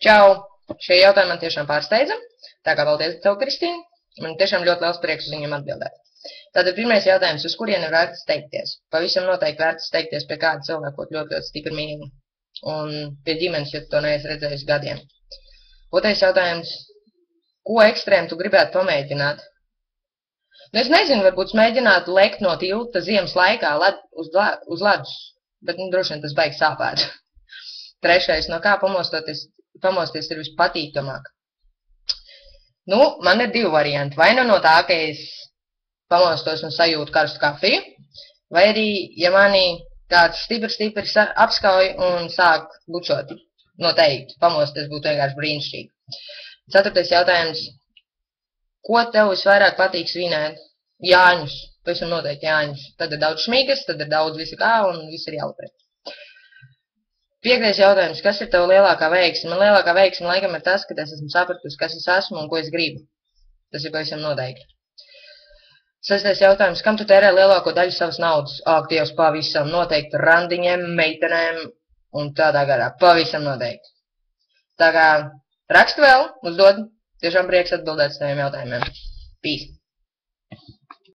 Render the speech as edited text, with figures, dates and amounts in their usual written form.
Čau! Šie jautājumi man tiešām pārsteidza. Tā kā paldies tev, Kristīna. Man tiešām ļoti liels prieks uz viņiem atbildēt. Tātad pirmais jautājums, uz kurieni ir vērts steigties? Pavisam noteikti vērts steigties pie kāda cilvēka, ko ļoti, ļoti stipri mīli. Un pie ģimenes, ja tu to neesi redzējis gadiem. Otrais jautājums, ko ekstrēmu tu gribētu pamēģināt? Nu, es nezinu, varbūt mēģinātu lekt no tilta ziemas laikā uz ledus, bet droši vien tas baigs sāpēt. Trešais, no kā pamosties ir vispatīkamāk? Nu, man ir divi varianti. Vai nu no tā, ka es pamostos un sajūtu karstu kafiju, vai arī, ja mani kāds stipri apskauj un sāk bučot. Noteikti, pamosties būtu vienkārši brīnišķīgi. Ceturtais jautājums. Ko tev visvairāk patīk svinēt? Jāņus. Pavisam noteikti jāņus. Tad ir daudz šmīgas, tad ir daudz visa kā un viss ir jālapret. Piektais jautājums. Kas ir tev lielākā veiksme? Man lielākā veiksme laikam ir tas, ka es esmu sapratusi, kas es esmu un ko es gribu. Tas ir pavisam noteikti. Sestais jautājums. Kam tu tērē lielāko daļu savas naudas? Ak, Dievs, pavisam noteikti randiņiem, meitenēm un tādā garā. Pavisam noteikti. Tā kā rakstu vēl, uzdod. Tiešām prieks atbildēt uz taviem jautājumiem. Peace.